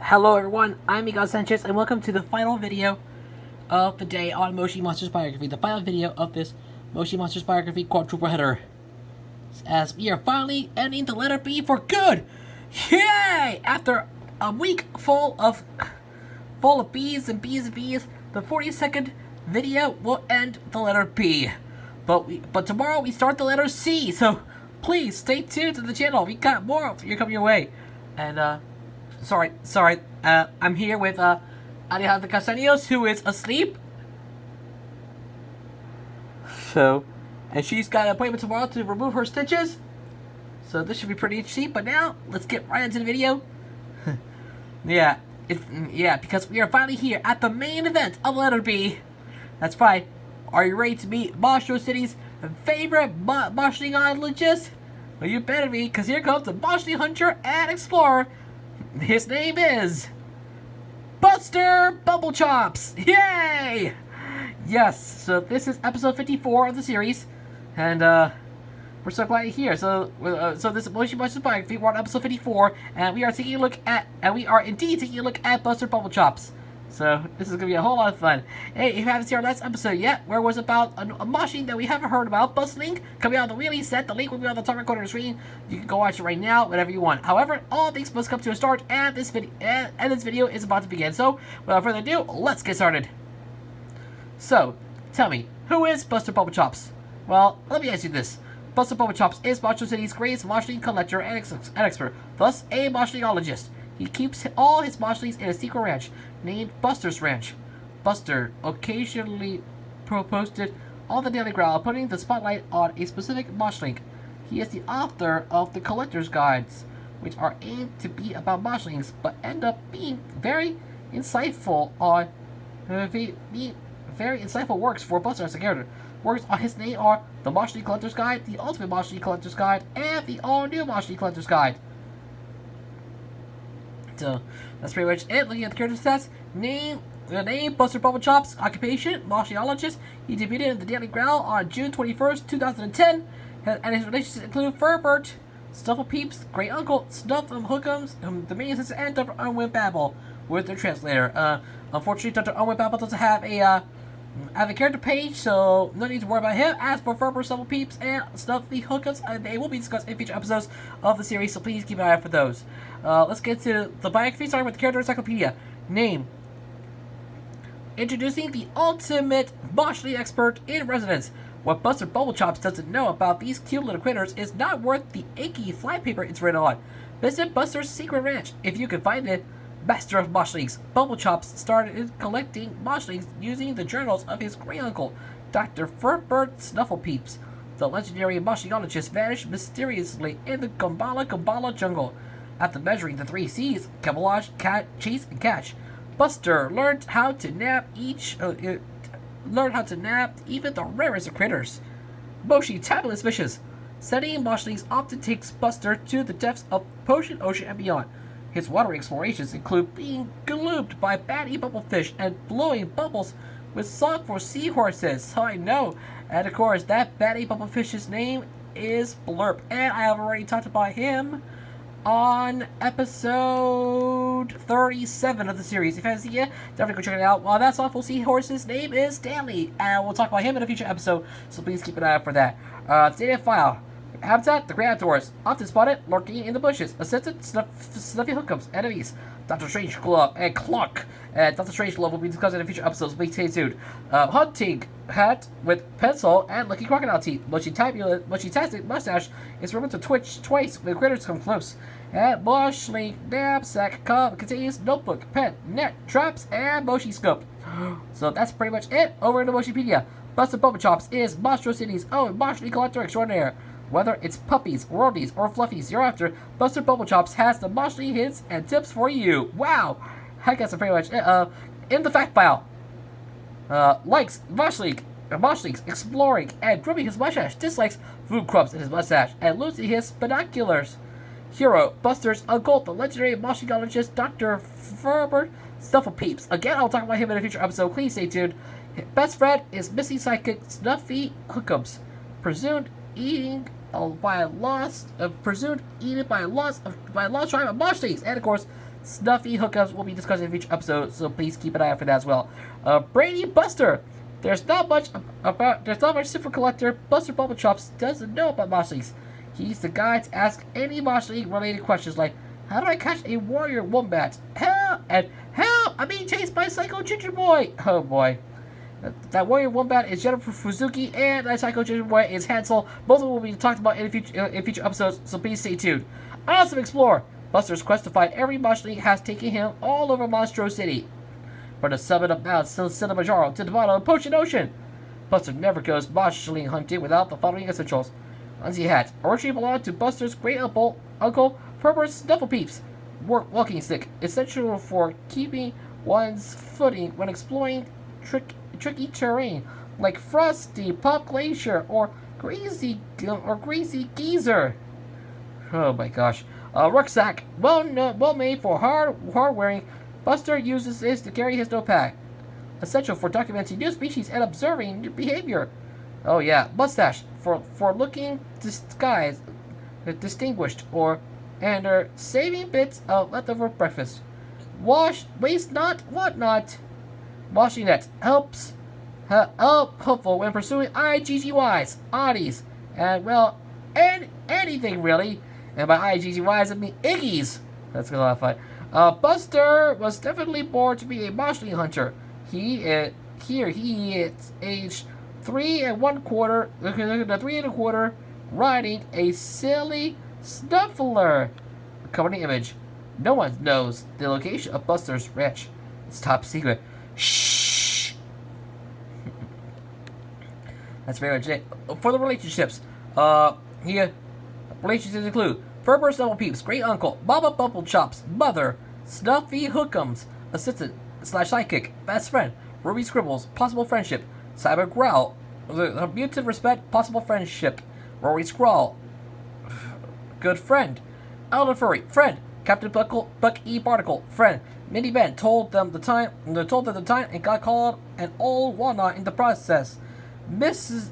Hello everyone, I'm Miguel Sanchez, and welcome to the final video of the day on Moshi Monsters Biography. The final video of this Moshi Monsters Biography quadruple header. As we are finally ending the letter B for good! Yay! After a week full of B's and B's and B's, the 42nd video will end the letter B. But tomorrow we start the letter C, so please stay tuned to the channel. We got more coming your way. And Sorry. I'm here with Alejandra Castaños, who is asleep. And she's got an appointment tomorrow to remove her stitches. So this should be pretty interesting. But now, let's get right into the video. Because we are finally here at the main event of letter B. That's right. Are you ready to meet Monstro City's favorite Moshliologist? Well, you better be, because here comes the Moshli Hunter and Explorer. His name is Buster Bumblechops! Yay! Yes, so this is episode 54 of the series, and we're so glad you're here. So this is Moshi Monsters Biography. We're on episode 54, and we are indeed taking a look at Buster Bumblechops. So this is gonna be a whole lot of fun. Hey, if you haven't seen our last episode yet, where it was about a Moshi that we haven't heard about, Bustling, coming out of the wheelie set, the link will be on the top right corner of the screen. You can go watch it right now, whatever you want. However, all things must come to a start, and this video is about to begin. So, without further ado, let's get started. So, tell me, who is Buster Bumblechops? Well, let me ask you this. Buster Bumblechops is Monstro City's greatest Moshling collector and expert, thus a Moshliologist. He keeps all his Moshlings in a secret ranch named Buster's Ranch. Buster occasionally posted on the Daily Growl, putting the spotlight on a specific Moshling. He is the author of the Collector's Guides, which are aimed to be about Moshlings, but end up being very insightful works for Buster as a character. Works on his name are the Moshling Collector's Guide, the Ultimate Moshling Collector's Guide, and the all-new Moshling Collector's Guide. So, that's pretty much it. Looking at the character stats, name, Buster Bumblechops, occupation, Moshliologist. He debuted in the Daily Growl on June 21st, 2010, and his relationships include Furbert, Snufflepeeps, Great Uncle, Snuff Hookums, the main assistant, and Dr. Unwin Babble with their translator. Unfortunately, Dr. Unwin Babble doesn't have a character page, so no need to worry about him. As for Furbert, Snufflepeeps, and Snuffy Hookums, they will be discussed in future episodes of the series, so please keep an eye out for those. Let's get to the biography, starting with the character Encyclopedia. Name. Introducing the ultimate Moshli expert in residence. What Buster Bumblechops doesn't know about these cute little critters is not worth the achy flypaper it's written on. Visit Buster's secret ranch if you can find it. Master of Moshlings, Bumblechops started collecting Moshlings using the journals of his great uncle, Dr. Furbert Snufflepeeps. The legendary Moshliologist vanished mysteriously in the Gumbala jungle. After measuring the 3 C's, camouflage, chase, and catch, Buster learned how to nab even the rarest of critters. Moshi Tabulous Fishes. Studying Moshlings often takes Buster to the depths of Potion Ocean and beyond. His water explorations include being glooped by batty bubblefish and blowing bubbles with song for seahorses. I know. And of course, that batty bubblefish's name is Blurp, and I have already talked about him on episode 37 of the series. If you haven't seen it, definitely go check it out. While that's all for Seahorse's name is Stanley, and we'll talk about him in a future episode, so please keep an eye out for that. Data file. Habitat, the Grand Outdoors. Often spotted, lurking in the bushes. Assistant, Snuffy Hookums. Enemies, Dr. Strange Glove and Clock. And Dr. Strange Glove will be discussed in future episodes. Please stay tuned. Hunting hat with pencil and lucky crocodile teeth. Moshi-tastic mustache is rumored to twitch twice when critters come close. And Moshling knapsack contains notebook, pen, net, traps, and Moshi scope. So that's pretty much it. Over in the Moshipedia. Buster Bumblechops is Monstro City's own Moshli collector extraordinaire. Whether it's puppies, worldies, or fluffies you're after, Buster Bumblechops has the Moshli hints and tips for you. Wow! I guess that's pretty much it. In the fact file. Likes Moshlings exploring and grooming his mustache. Dislikes food crumbs in his mustache and losing his binoculars. Hero, Buster's uncle, the legendary Moshliologist Dr. Furbert Snufflepeeps. Again, I'll talk about him in a future episode. Please stay tuned. Best friend is missing sidekick Snuffy Hookums, presumed eating presumed eaten by a lost tribe of Moshlings, and of course, Snuffy hookups will be discussed in future episodes, so please keep an eye out for that as well. Brady Buster. There's not much super collector Buster Bumblechops doesn't know about Moshlings. He's the guy to ask any Moshling related questions like, how do I catch a warrior wombat? How? And how? I'm being chased by Psycho Ginger Boy. Oh boy. That warrior wombat is Jennifer Fuzuki, and that Psycho Ginger Boy is Hansel. Both of them will be talked about in future episodes, so please stay tuned. Awesome Explorer. Buster's quest to find every Moshling has taken him all over Monstro City. From the summit of Mount Kilimanjaro to the bottom of Potion Ocean. Buster never goes Moshling hunting without the following essentials. Unseen hat. Originally belonged to Buster's great uncle, Herbert Snufflepeeps. Walking stick. Essential for keeping one's footing when exploring tricky terrain, like Frosty Pop Glacier or Greasy Geezer. Oh my gosh. Rucksack. Well made for hard wearing. Buster uses this to carry his notepad. Essential for documenting new species and observing new behavior. Oh yeah, mustache for looking distinguished and are saving bits of leftover breakfast. Waste not, whatnot. Washing net helpful when pursuing IGGYs, oddies, and anything really. And by IGGYs I mean Iggy's. That's a lot of fun. Buster was definitely born to be a Moshling hunter. He is age 3 1/4, riding a silly snuffler. Accompanying image. No one knows the location of Buster's ranch. It's top secret. Shh. That's very much it. For the relationships, relationships include Ferber Snufflepeeps, great uncle, Mama Bumblechops, mother, Snuffy Hookums, assistant / sidekick, best friend, Ruby Scribbles, possible friendship, Cyber Growl, the mutant respect, possible friendship, Rory Scrawl, good friend, Elder Furry, friend, Captain Buck E. Barnacle, friend, Minnie Ben told them the time and got called an old walnut in the process. Ms.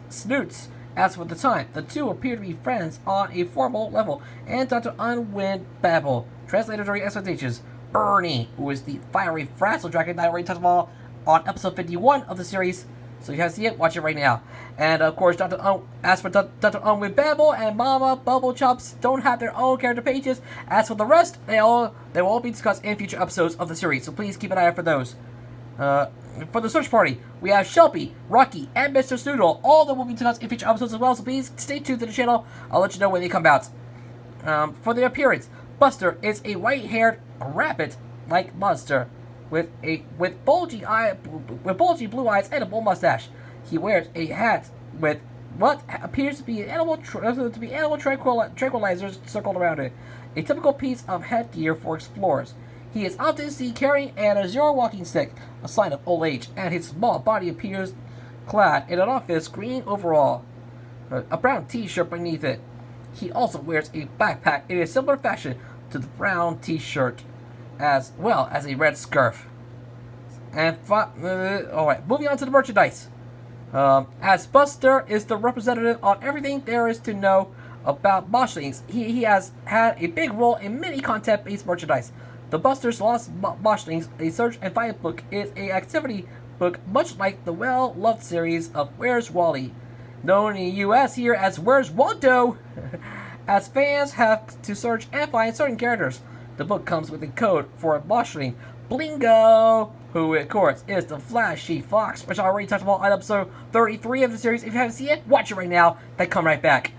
Snoots asked for the time. The two appear to be friends on a formal level, and Dr. Unwind Babble, translatory expectations. Bernie, who is the fiery Frazzle Dragon that I already talked about on episode 51 of the series. So you guys see it, watch it right now. And of course, as for Dr. Unwind Babble and Mama Bumblechops don't have their own character pages. As for the rest, they will all be discussed in future episodes of the series. So please keep an eye out for those. For the search party, we have Shelby, Rocky, and Mr. Snoodle. All of them will be discussed in future episodes as well, so please stay tuned to the channel. I'll let you know when they come out. For the appearance, Buster is a white-haired rabbit-like monster with bulgy blue eyes and a bull mustache. He wears a hat with what appears to be animal tranquilizers circled around it, a typical piece of headgear for explorers. He is often seen carrying an azure walking stick, a sign of old age, and his small body appears clad in an office green overall, a brown t-shirt beneath it. He also wears a backpack in a similar fashion to the brown t-shirt, as well as a red scarf. And alright, moving on to the merchandise. As Buster is the representative on everything there is to know about Moshlings, he has had a big role in many content-based merchandise. The Buster's Lost Moshlings, a search and find book, is an activity book much like the well-loved series of Where's Wally, known in the US here as Where's Waldo, as fans have to search and find certain characters. The book comes with a code for a Moshling, Blingo, who of course is the Flashy Fox, which I already talked about on episode 33 of the series. If you haven't seen it, watch it right now. Then come right back.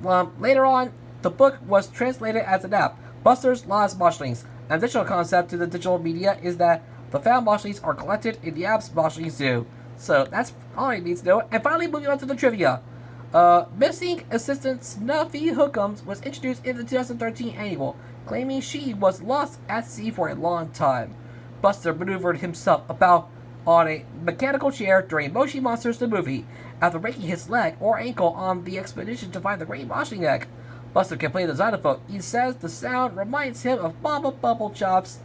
Later on, the book was translated as an app, Buster's Lost Moshlings. An additional concept to the digital media is that the found Moshlings are collected in the app's Moshling Zoo. So that's all I need to know. And finally, moving on to the trivia. Missing assistant Snuffy Hookums was introduced in the 2013 annual, claiming she was lost at sea for a long time. Buster maneuvered himself about on a mechanical chair during Moshi Monsters the movie, after breaking his leg or ankle on the expedition to find the Great Moshling Egg. Buster can play the xylophone. He says the sound reminds him of Mama Bumblechops'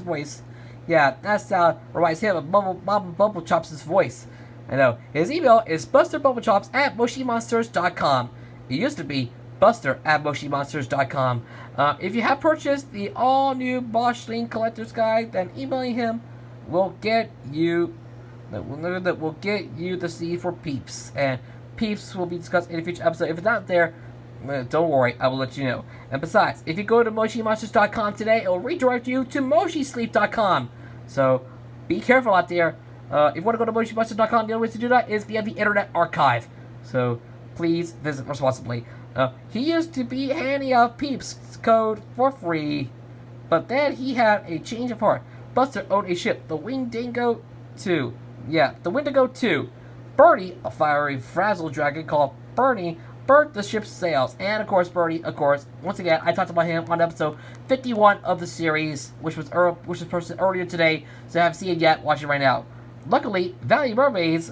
voice. Yeah, that sound reminds him of Mama Bumblechops' voice. I know. His email is busterbumblechops@moshimonsters.com. It used to be Buster at MoshiMonsters.com. If you have purchased the all-new Boschling Collector's Guide, then emailing him will get you the C for Peeps, and Peeps will be discussed in a future episode. If it's not there, don't worry, I will let you know. And besides, if you go to MoshiMonsters.com today, it will redirect you to MoshiSleep.com. So be careful out there. If you want to go to MoshiMonsters.com, the only way to do that is via the Internet Archive. So please visit responsibly. He used to be handing out Peeps code for free, but then he had a change of heart. Buster owned a ship, the Wingdingo 2. Yeah, the Wendigo 2. Bernie, a fiery frazzle dragon called Bernie, burnt the ship's sails. And of course, Bernie, once again, I talked about him on episode 51 of the series, which was posted earlier today. So if you haven't seen it yet, watch it right now. Luckily, Valley Mermaids,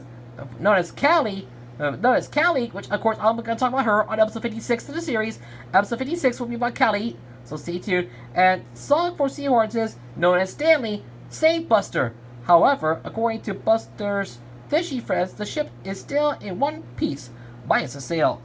known as Callie, which of course I'm going to talk about her on episode 56 of the series. Episode 56 will be about Callie, so stay tuned. And Song for Seahorses, known as Stanley, saved Buster. However, according to Buster's fishy friends, the ship is still in one piece, minus the sails,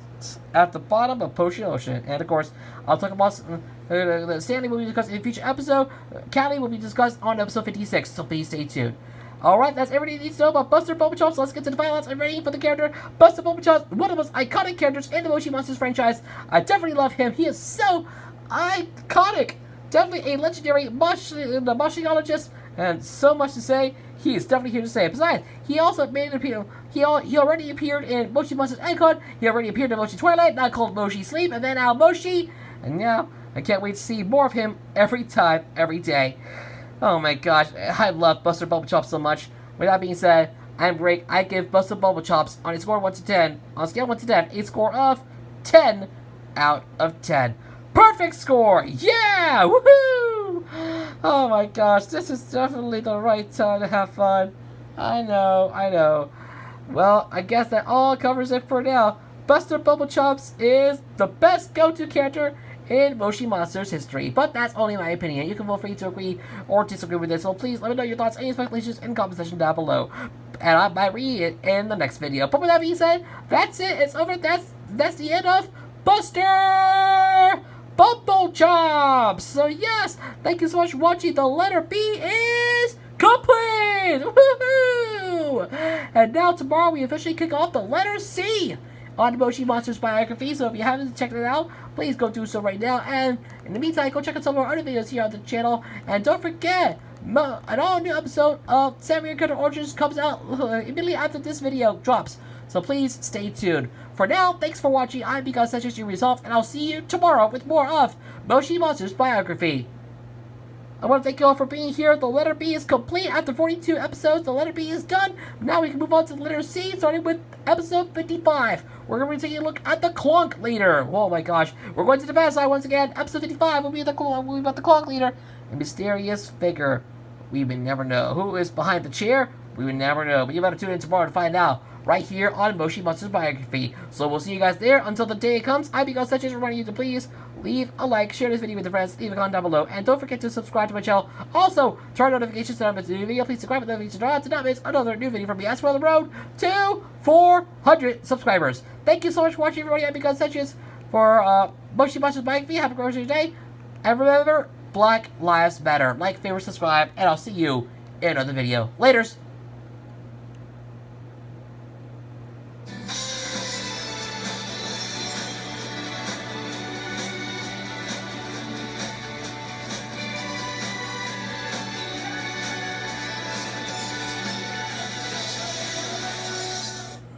at the bottom of Potion Ocean. And of course, I'll talk about Stanley will be discussed in a future episode. Callie will be discussed on episode 56, so please stay tuned. Alright, that's everything you need to know about Buster Bumblechops. Let's get to the violence. I'm ready for the character Buster Bumblechops, one of the most iconic characters in the Moshi Monsters franchise. I definitely love him. He is so iconic. Definitely a legendary Moshiologist, and so much to say. He is definitely here to say. Besides, he also made an appearance. He already appeared in Moshi Monsters Icon. He already appeared in Moshi Twilight, now called Moshi Sleep, and then now Moshi. And now I can't wait to see more of him every time, every day. Oh my gosh, I love Buster Bumblechops so much. With that being said, I'm Rick. I give Buster Bumblechops on a score of 1 to 10, on a scale of 1 to 10, a score of 10 out of 10. Perfect score! Yeah! Woohoo! Oh my gosh, this is definitely the right time to have fun. I know. Well, I guess that all covers it for now. Buster Bumblechops is the best go-to character in Moshi Monsters history, but that's only my opinion. You can feel free to agree or disagree with this, so please let me know your thoughts and speculations in the comment section down below, and I might read it in the next video. But with that being said, that's it. It's over. That's the end of Buster Bumblechops. So yes, thank you so much for watching. The letter B is complete. Woohoo! And now tomorrow we officially kick off the letter C on the Moshi Monsters Biography. So if you haven't checked it out, please go do so right now. And in the meantime, go check out some of our other videos here on the channel. And don't forget, an all-new episode of Samurai Cutter Origins comes out immediately after this video drops. So please stay tuned. For now, thanks for watching. I'm Because Such As You Resolved, and I'll see you tomorrow with more of Moshi Monsters Biography. I want to thank you all for being here. The letter B is complete. After 42 episodes, the letter B is done. Now we can move on to the letter C, starting with episode 55. We're going to be taking a look at the Clonk Leader. Oh my gosh. We're going to the bad side once again. Episode 55 will be about the Clonk Leader, a mysterious figure. We may never know. Who is behind the chair? We will never know. But you better tune in tomorrow to find out. Right here on Moshi Monsters Biography. So we'll see you guys there. Until the day comes, I'm Because Such As reminding you to please leave a like, share this video with your friends, leave a comment down below, and don't forget to subscribe to my channel. Also, turn on notifications to not miss a new video. Please subscribe with notifications to not miss another new video from me as we're on the road to 400 subscribers. Thank you so much for watching, everybody. I'm Because Such As for Moshi Monsters Biography. Have a great day. And remember, Black Lives Matter. Like, favorite, subscribe, and I'll see you in another video. Laters.